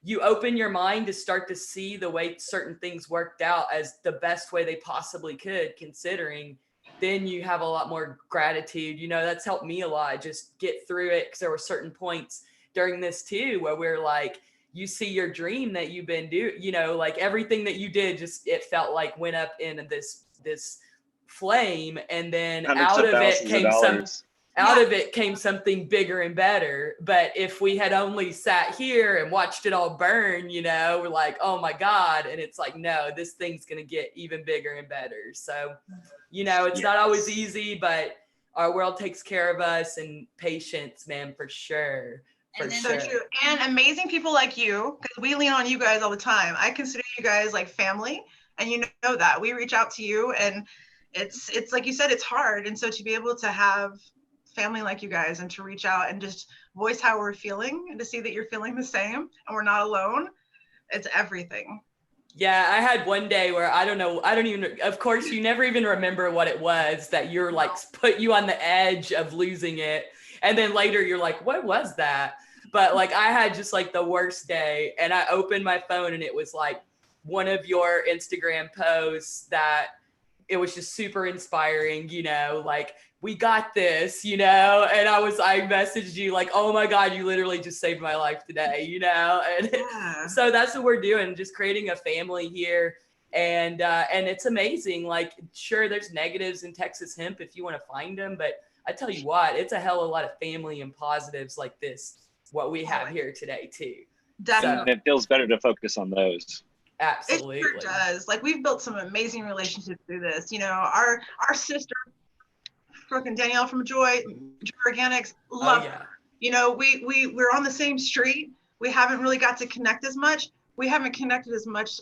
you open your mind to start to see the way certain things worked out as the best way they possibly could, considering, then you have a lot more gratitude. You know, that's helped me a lot, just get through it. Because there were certain points during this too, where we're like, you see your dream that you've been doing, you know, like everything that you did, just, it felt like went up in this flame. And then out of it came something bigger and better. But if we had only sat here and watched it all burn, you know, we're like, oh my God. And it's like, no, this thing's going to get even bigger and better. So, you know, it's not always easy, but our world takes care of us, and patience, man, for sure. So true. And amazing people like you, because we lean on you guys all the time. I consider you guys like family, and you know that. We reach out to you, and it's like you said, it's hard. And so to be able to have family like you guys and to reach out and just voice how we're feeling and to see that you're feeling the same and we're not alone, it's everything. Yeah, I had one day where I don't even, of course, you never even remember what it was that you're like, put you on the edge of losing it. And then later you're like, what was that? But like, I had just like the worst day, and I opened my phone and it was like one of your Instagram posts that it was just super inspiring, you know, like, we got this, you know, and I messaged you like, oh my God, you literally just saved my life today, you know? And so that's what we're doing, just creating a family here. And it's amazing. Like, sure, there's negatives in Texas Hemp if you want to find them, but I tell you what, it's a hell of a lot of family and positives like this, what we have here today too. Definitely. So, it feels better to focus on those. Absolutely. It sure does. Like, we've built some amazing relationships through this. You know, our sister, freaking Danielle from Joy Organics, love her. You know, we're on the same street. We haven't really got to connect as much. We haven't connected as much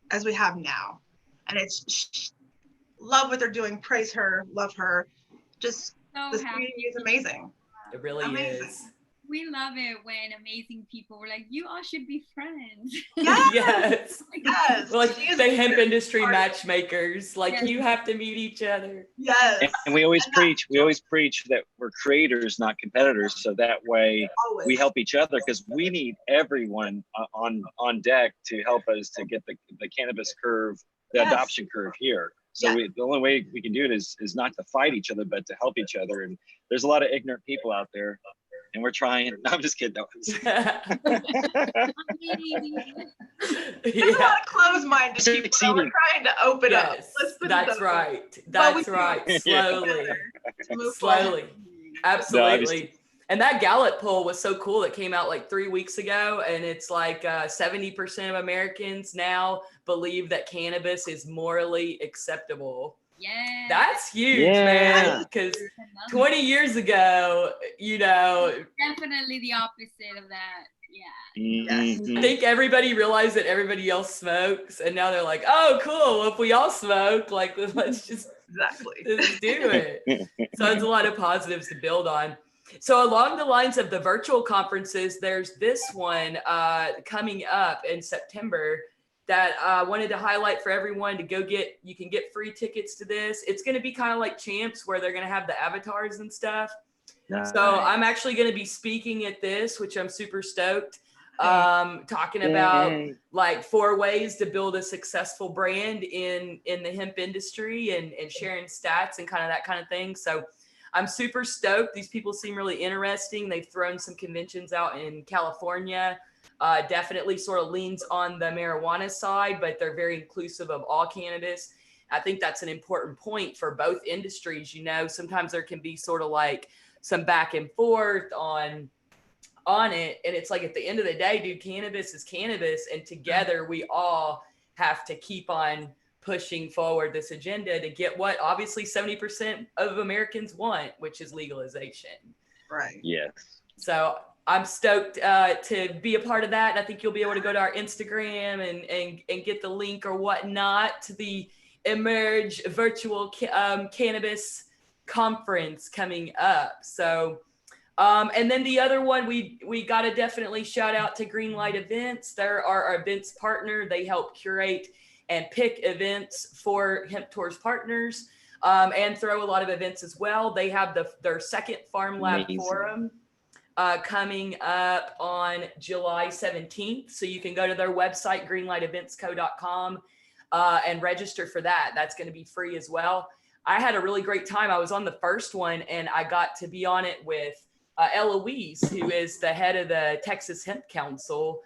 as we have now. And it's love what they're doing. Praise her, love her. Just this community is amazing. It really is. we love it when amazing people were like, you all should be friends. Yes. Yes. Like She is the hemp very industry smart. matchmakers. Like Yes. you have to meet each other. Yes. And we always preach that we're creators, not competitors. So that way Always. we help each other, because we need everyone on deck to help us to get the cannabis curve, the Yes. adoption curve here. So Yeah. the only way we can do it is not to fight each other, but to help each other. And there's a lot of ignorant people out there, and we're trying. No, I'm just kidding. No. There's a lot of closed-minded people that Succeeding. we're trying to open up. Yes, Let's put it that's that way. right. But we That's do right. it Slowly. together to move forward. Slowly. Absolutely. And that Gallup poll was so cool. It came out like 3 weeks ago, and it's like 70% of Americans now believe that cannabis is morally acceptable. Yeah. That's huge, Yeah. man. Because 20 years ago, you know, Definitely the opposite of that. Yeah. Mhm. I think everybody realized that everybody else smokes, and now they're like, oh, cool. Well, if we all smoke, like, let's just Exactly. do it. So it's a lot of positives to build on. So along the lines of the virtual conferences, there's this one coming up in September that I wanted to highlight for everyone to go get. You can get free tickets to this. It's going to be kind of like Champs, where they're going to have the avatars and stuff. So I'm actually going to be speaking at this, which I'm super stoked. Talking about like 4 ways to build a successful brand in the hemp industry, and sharing stats and kind of that kind of thing. So I'm super stoked. These people seem really interesting. They've thrown some conventions out in California. Definitely sort of leans on the marijuana side, but they're very inclusive of all cannabis. I think that's an important point for both industries. You know, sometimes there can be sort of like some back and forth on it. And it's like, at the end of the day, dude, cannabis is cannabis. And together we all have to keep on pushing forward this agenda to get what obviously 70% of Americans want, which is legalization. Right. Yes. So I'm stoked to be a part of that. And I think you'll be able to go to our Instagram and get the link or whatnot to the Emerge virtual cannabis conference coming up. So and then the other one, we got to definitely shout out to Greenlight Events. They're our events partner. They help curate and pick events for Hemp Tours partners, and throw a lot of events as well. They have their second Farm Lab Amazing. Forum coming up on July 17th. So you can go to their website, greenlighteventsco.com, and register for that. That's going to be free as well. I had a really great time. I was on the first one, and I got to be on it with Eloise, who is the head of the Texas Hemp Council,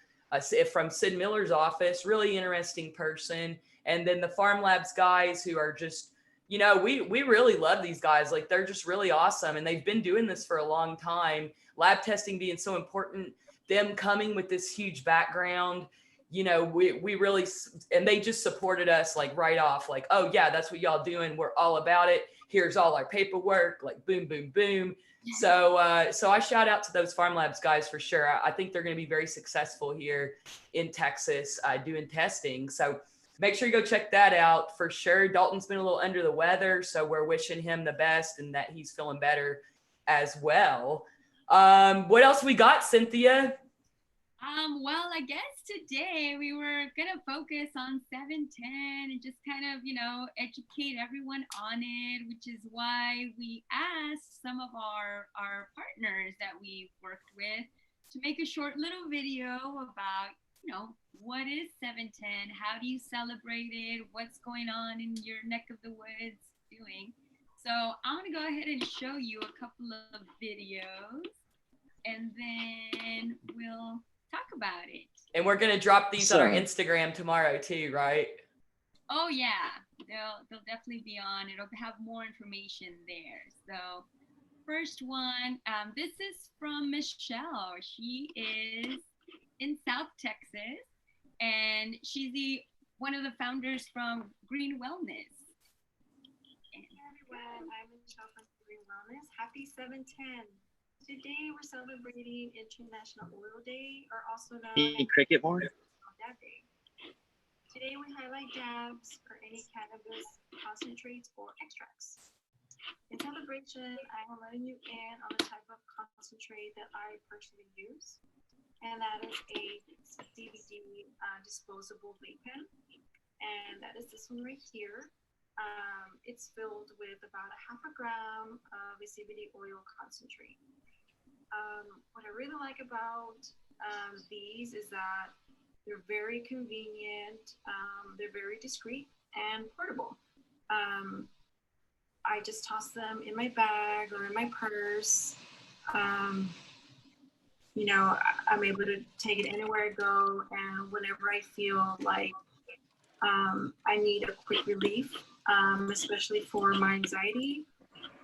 from Sid Miller's office. Really interesting person. And then the Farm Labs guys, who are just, you know, we really love these guys. Like, they're just really awesome, and they've been doing this for a long time. Lab testing being so important, them coming with this huge background, you know, we really, and they just supported us like right off, like, oh yeah, that's what y'all doing. We're all about it. Here's all our paperwork, like boom, boom, boom. So I shout out to those Farm Labs guys for sure. I think they're going to be very successful here in Texas doing testing. So make sure you go check that out for sure. Dalton's been a little under the weather, so we're wishing him the best and that he's feeling better as well. What else we got, Cynthia? Well, I guess today we were gonna focus on 710 and just kind of, you know, educate everyone on it, which is why we asked some of our partners that we worked with to make a short little video about, you know, what is 710, how do you celebrate it, what's going on in your neck of the woods doing. So I'm gonna go ahead and show you a couple of videos, and then we'll talk about it. And we're going to drop these on our Instagram tomorrow too, right? Oh yeah, they'll definitely be on. It'll have more information there. So first one, this is from Michelle. She is in South Texas, and she's one of the founders from Green Wellness. Hey everyone, I'm Michelle from Green Wellness. Happy 710. Today we're celebrating International Oil Day, or also known as Cricket more? Dab Day. Today we highlight dabs or any cannabis concentrates or extracts. In celebration, I am letting you in on the type of concentrate that I personally use, and that is a CBD disposable vape pen, and that is this one right here. It's filled with about 0.5 gram of a CBD oil concentrate. What I really like about these is that they're very convenient, they're very discreet and portable. I just toss them in my bag or in my purse. You know, I'm able to take it anywhere I go, and whenever I feel like I need a quick relief, especially for my anxiety,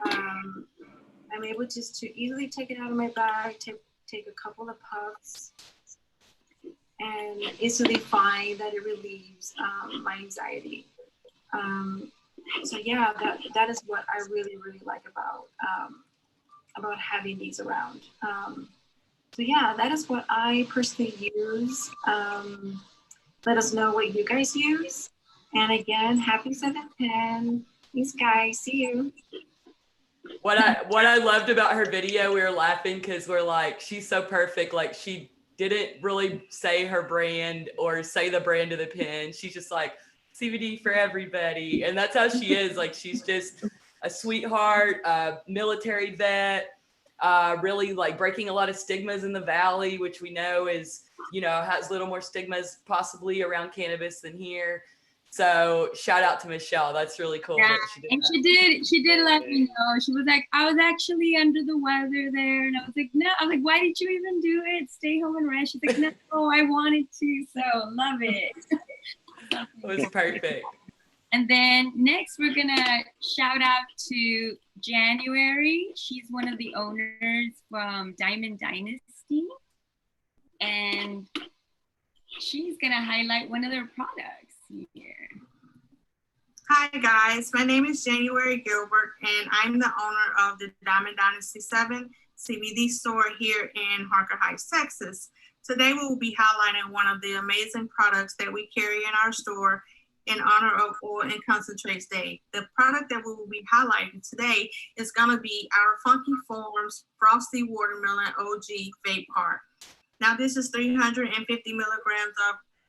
I'm able just to easily take it out of my bag, take a couple of puffs, and instantly find that it relieves my anxiety. So yeah, that is what I really like about having these around. So yeah, that is what I personally use. Let us know what you guys use. And again, happy 7/10. Thanks, guys. See you. What I loved about her video, we were laughing because we're like, she's so perfect. Like, she didn't really say her brand or say the brand of the pen. She's just like, CBD for everybody. And that's how she is. Like, she's just a sweetheart, military vet, really like breaking a lot of stigmas in the Valley, which we know is, you know, has a little more stigmas possibly around cannabis than here. So shout out to Michelle. That's really cool. Yeah, that she did and that. she did let me know. She was like, I was actually under the weather there. And I was like, no. I was like, why did you even do it? Stay home and rest. She's like, no, I wanted to. So love it. It was perfect. And then next, we're going to shout out to January. She's one of the owners from Diamond Dynasty. And she's going to highlight one of their products here. Hi guys, my name is January Gilbert and I'm the owner of the Diamond Dynasty 7 CBD store here in Harker Heights, Texas. Today we will be highlighting one of the amazing products that we carry in our store in honor of Oil and Concentrates Day. The product that we will be highlighting today is going to be our Funky Farms Frosty Watermelon OG Vape Cart. Now this is 350 milligrams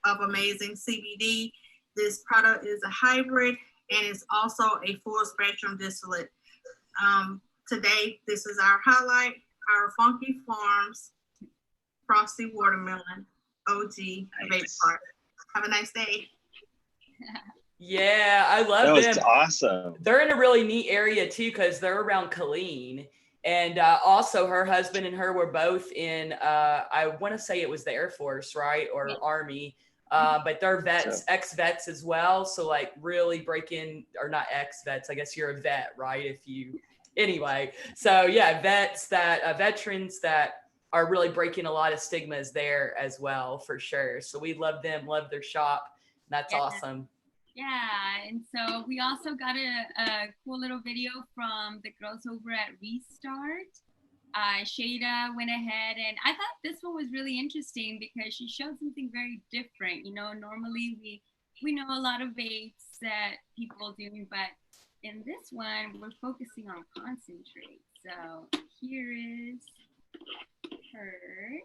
of amazing CBD. This product is a hybrid and it's also a full spectrum distillate. Today, this is our highlight, our Funky Farms Frosty Watermelon OG Vape Cart. Have a nice day. Yeah, I love them. That was awesome. They're in a really neat area too because they're around Killeen. And also her husband and her were both in, I want to say it was the Air Force, right? Or Army. But they're vets, ex-vets as well. So like really breaking, or not ex-vets, I guess you're a vet, right? Anyway. So yeah, veterans that are really breaking a lot of stigmas there as well, for sure. So we love them, love their shop. That's awesome. Yeah, and so we also got a cool little video from the girls over at Restart. Shada went ahead, and I thought this one was really interesting because she showed something very different. You know, normally we know a lot of vapes that people do, but in this one, we're focusing on concentrate. So here is hers.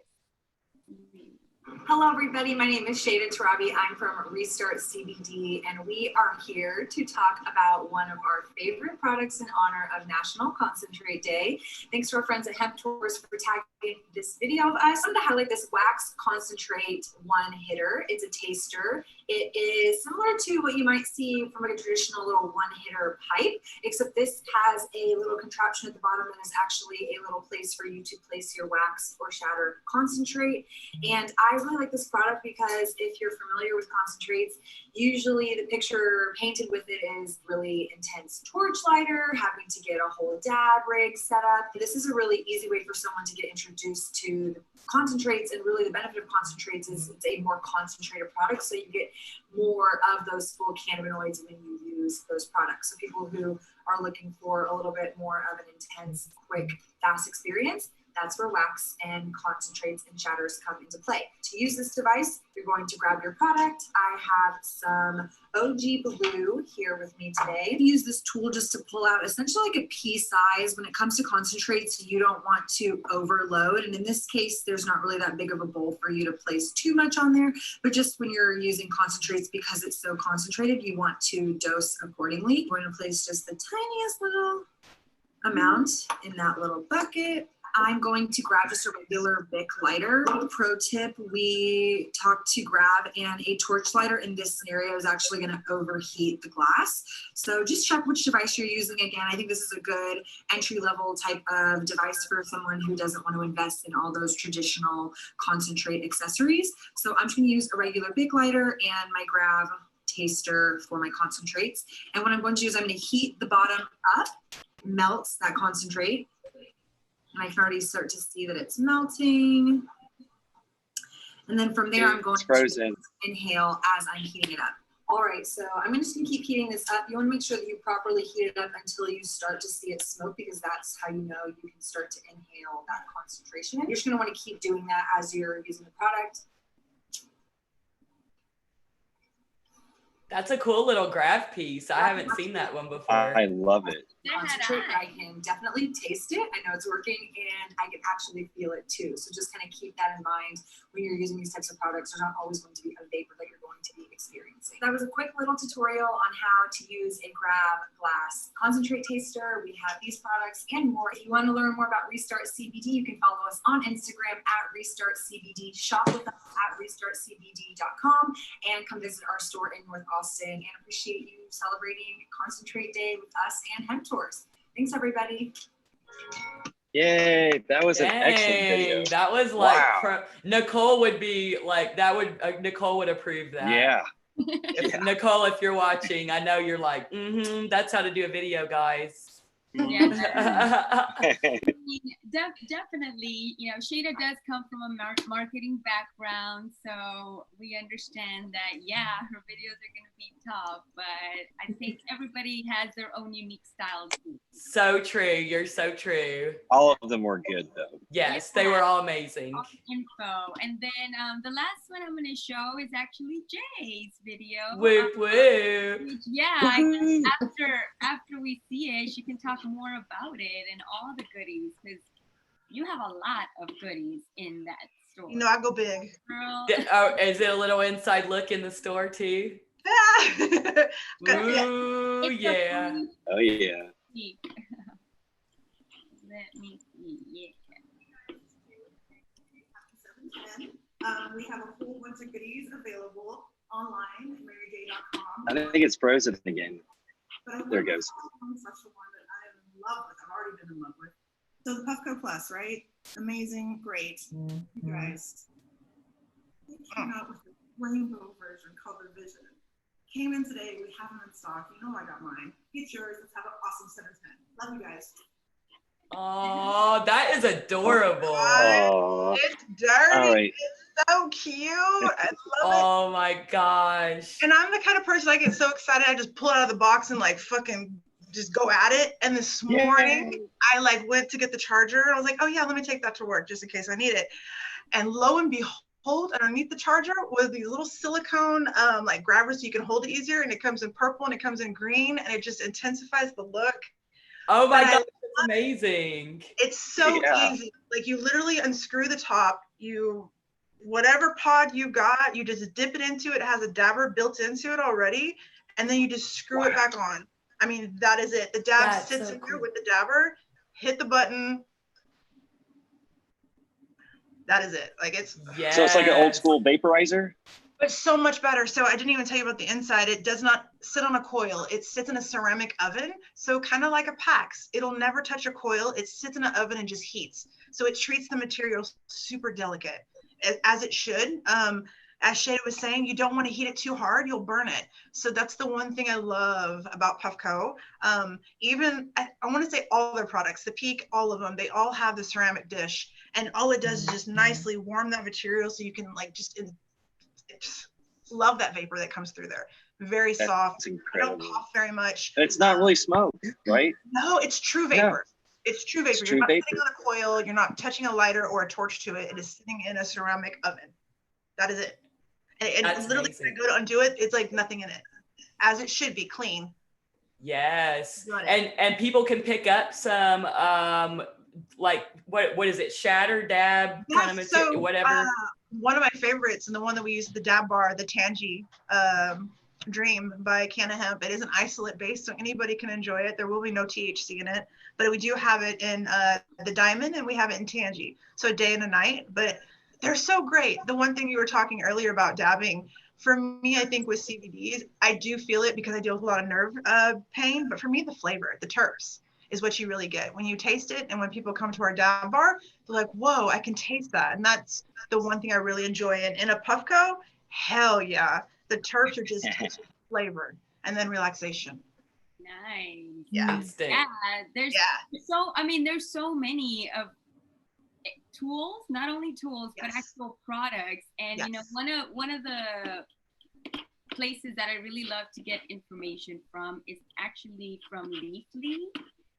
Hello, everybody. My name is Shada Tarabi. I'm from Restart CBD, and we are here to talk about one of our favorite products in honor of National Concentrate Day. Thanks to our friends at Hemp Tours for tagging this video of us. I wanted to highlight this wax concentrate one hitter. It's a taster. It is similar to what you might see from like a traditional little one hitter pipe, except this has a little contraption at the bottom and is actually a little place for you to place your wax or shatter concentrate. And I really like this product because if you're familiar with concentrates, usually the picture painted with it is really intense torch lighter, having to get a whole dab rig set up. This is a really easy way for someone to get introduced to the concentrates, and really the benefit of concentrates is it's a more concentrated product, so you get more of those full cannabinoids when you use those products. So people who are looking for a little bit more of an intense, quick, fast experience, That's where wax and concentrates and shatters come into play. To use this device, you're going to grab your product. I have some OG Blue here with me today. Use this tool just to pull out essentially like a pea size. When it comes to concentrates, you don't want to overload. And in this case, there's not really that big of a bowl for you to place too much on there. But just when you're using concentrates, because it's so concentrated, you want to dose accordingly. We're going to place just the tiniest little amount in that little bucket. I'm going to grab just a regular Bic lighter. Pro tip, we talked to grab, and a torch lighter in this scenario is actually going to overheat the glass. So just check which device you're using. Again, I think this is a good entry-level type of device for someone who doesn't want to invest in all those traditional concentrate accessories. So I'm just going to use a regular Bic lighter and my grab taster for my concentrates. And what I'm going to do is I'm going to heat the bottom up, melts that concentrate. And I can already start to see that it's melting. And then from there, I'm going to inhale as I'm heating it up. All right, so I'm just gonna keep heating this up. You wanna make sure that you properly heat it up until you start to see it smoke, because that's how you know you can start to inhale that concentration. You're just gonna wanna keep doing that as you're using the product. That's a cool little graph piece. I haven't seen that one before. I love it. Concentrate, I can definitely taste it. I know it's working, and I can actually feel it too. So just kind of keep that in mind when you're using these types of products. There's not always going to be a vapor that you're going to be experiencing. That was a quick little tutorial on how to use a grab glass concentrate taster. We have these products and more. If you want to learn more about Restart CBD, you can follow us on Instagram at Restart CBD. Shop with us at restartcbd.com and come visit our store in North Austin, and appreciate you celebrating Concentrate Day with us and Hemp Tours. Thanks, everybody. Yay, that was an excellent video. That was like, Nicole would be like, that would, Nicole would approve that. Yeah. Nicole, if you're watching, I know you're like, that's how to do a video, guys. Yeah, definitely. You know, Shada does come from a marketing background, so we understand that. Yeah, her videos are gonna be tough, but I think everybody has their own unique style too. So true. You're so true. All of them were good, though. Yes, they were all amazing. All info, and then the last one I'm gonna show is actually Jay's video. Whoop whoop. Yeah, after we see it, she can talk more about it and all the goodies, because you have a lot of goodies in that store. You know, I go big. Girl. Oh, is it a little inside look in the store too? Yeah. Ooh, yeah. Oh yeah. Let me see. Yeah. We have a whole bunch of goodies available online at maryjae.com. I think it's frozen again. There it goes. Love with. I've already been in love with. So the Puffco Plus, right? Amazing, great. You guys. They came out with the rainbow version called the Vision. Came in today. We have them in stock. You know I got mine. Get yours. Let's have an awesome 710. Love you guys. Oh, that is adorable. Oh, it's dirty. All right. It's so cute. I love it. Oh my gosh. And I'm the kind of person, I get so excited, I just pull it out of the box and like fucking just go at it. And this morning I like went to get the charger. I was like, oh yeah, let me take that to work just in case I need it. And lo and behold, underneath the charger was these little silicone like grabbers so you can hold it easier. And it comes in purple and it comes in green, and it just intensifies the look. Oh my God, that's amazing. It's so easy. Like you literally unscrew the top, whatever pod you got, you just dip it into it. It has a dabber built into it already. And then you just screw it back on. I mean, that is it. The dab sits in there with the dabber, hit the button. That is it. Like it's. So it's like an old school vaporizer? But so much better. So I didn't even tell you about the inside. It does not sit on a coil. It sits in a ceramic oven. So kind of like a PAX. It'll never touch a coil. It sits in an oven and just heats. So it treats the material super delicate, as it should. As Shada was saying, you don't want to heat it too hard, you'll burn it. So that's the one thing I love about Puffco. Even, I want to say all their products, the Peak, all of them, they all have the ceramic dish. And all it does is just nicely warm that material so you can like just love that vapor that comes through there. Very soft. I don't cough very much. It's not really smoke, right? No, it's true vapor. It's true vapor. It's You're true not vapor. sitting on a coil. You're not touching a lighter or a torch to it. It is sitting in a ceramic oven. That is it. And That's literally, amazing. when I go to undo it, it's like nothing in it, as it should be, clean. Yes, Got it. and people can pick up some like what is it, shatter dab kind of material, whatever. One of my favorites, and the one that we use at the dab bar, the Tangy Dream by Cabin Hemp. It is an isolate base, so anybody can enjoy it. There will be no THC in it, but we do have it in the Diamond, and we have it in Tangy, so a day and a night. But they're so great. The one thing you were talking earlier about dabbing, for me, I think with CBDs, I do feel it because I deal with a lot of nerve pain, but for me, the flavor, the terps, is what you really get when you taste it. And when people come to our dab bar, they're like, whoa, I can taste that. And that's the one thing I really enjoy. And in a Puffco, hell yeah, the terps are just flavored, and then relaxation. Nice. Yeah. Instant. Yeah. There's there's so many of tools, not only tools, but actual products. And you know, one of the places that I really love to get information from is actually from Leafly.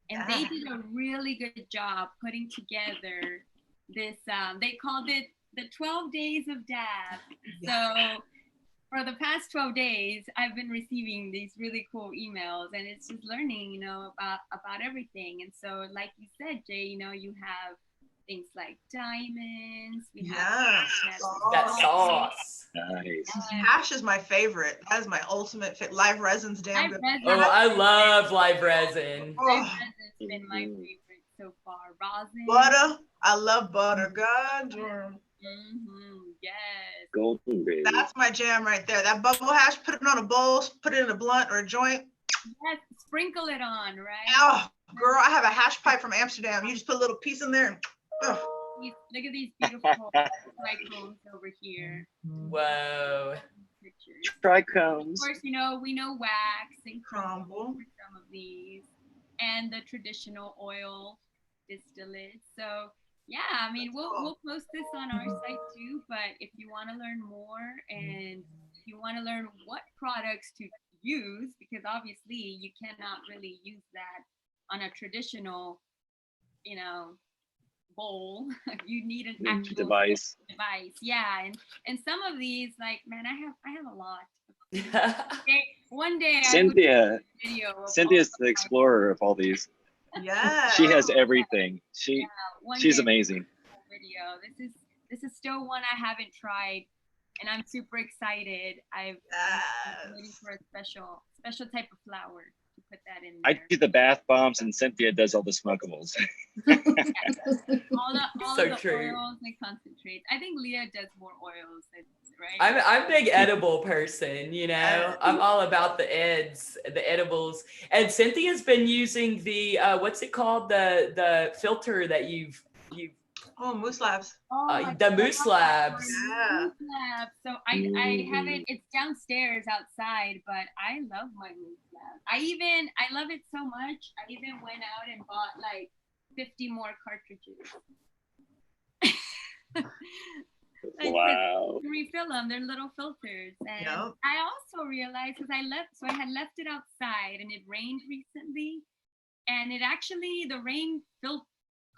And they did a really good job putting together this, they called it the 12 days of dab. So for the past 12 days, I've been receiving these really cool emails, and it's just learning, you know, about everything. And so, like you said, Jay, you know, you have things like diamonds. We have that sauce. Nice. Hash is my favorite. That is my ultimate fit. Live resin's damn good. Oh, I love live resin. Live resin's been my favorite so far. Rosin. Butter. I love butter. God damn. Yes. Golden baby. That's my jam right there. That bubble hash, put it on a bowl, put it in a blunt or a joint. Yes, sprinkle it on, right? Oh, girl, I have a hash pipe from Amsterdam. You just put a little piece in there and Look at these beautiful trichomes over here. Whoa. Trichomes. Of course, you know, we know wax and crumble for some of these, and the traditional oil distillates. So yeah, I mean, we'll post this on our site too, but if you want to learn more and you want to learn what products to use, because obviously you cannot really use that on a traditional, you know, bowl. You need an actual device. Yeah, and some of these, like, man, I have a lot. One day Cynthia's Cynthia's the explorer of all these. Yeah. She has everything. She's amazing. Video. This is still one I haven't tried, and I'm super excited. I'm waiting for a special type of flower to put that in there. I do the bath bombs, and Cynthia does all the smokables. all So the true. oils and concentrates. I think Leah does more oils, right? I'm a big edible person, you know. I'm all about the edibles. And Cynthia's been using the what's it called? The filter that you've Oh, Moose Labs. the Moose Labs. Yeah. Moose Labs. So I haven't, it's downstairs outside, but I love my Moose Labs. I love it so much. I even went out and bought like 50 more cartridges. Wow. To refill them, they're little filters. And Yep. I also realized, because I had left it outside and it rained recently, and the rain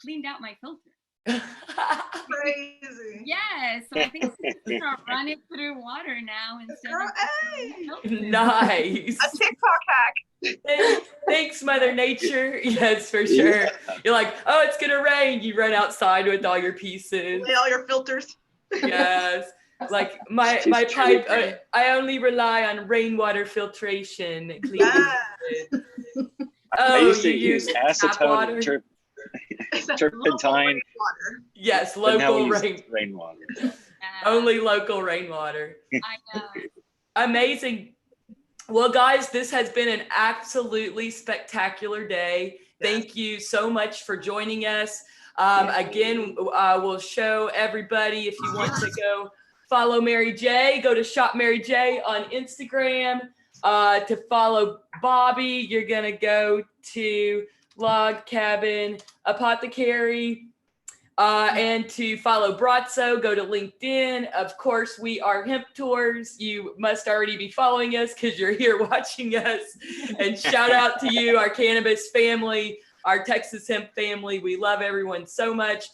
cleaned out my filter. Crazy. Yeah, so I think I'm gonna run it through water now instead of filter. Nice. A TikTok hack. Thanks, Mother Nature. Yes, for sure. You're like, oh, it's gonna rain. You run outside with all your pieces. Lay all your filters. Yes. Like my pipe, I only rely on rainwater filtration. I used to you use tap acetone water? and turpentine. Yes, but now we local use rainwater. only local rainwater. I know. Amazing. Well, guys, this has been an absolutely spectacular day. Thank you so much for joining us. Again, we'll show everybody, if you want to go follow Mary Jae, go to Shop Mary Jae on Instagram. To follow Bobbie, you're going to go to Log Cabin Apothecary. And to follow Bratzzo, go to LinkedIn. Of course, we are Hemp Tours. You must already be following us because you're here watching us. And shout out to you, our cannabis family. our Texas Hemp family. We love everyone so much.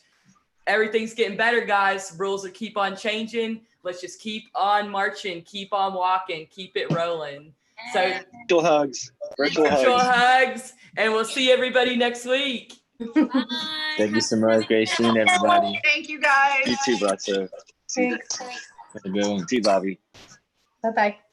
Everything's getting better, guys. Rules will keep on changing. Let's just keep on marching, keep on walking, keep it rolling. So virtual hugs. Virtual hugs. And we'll see everybody next week. Bye. Thank you so much. Great seeing everybody. Thank you guys. You too, Bratzzo. Thanks. Have a good one. See you, Bobbie. Bye-bye.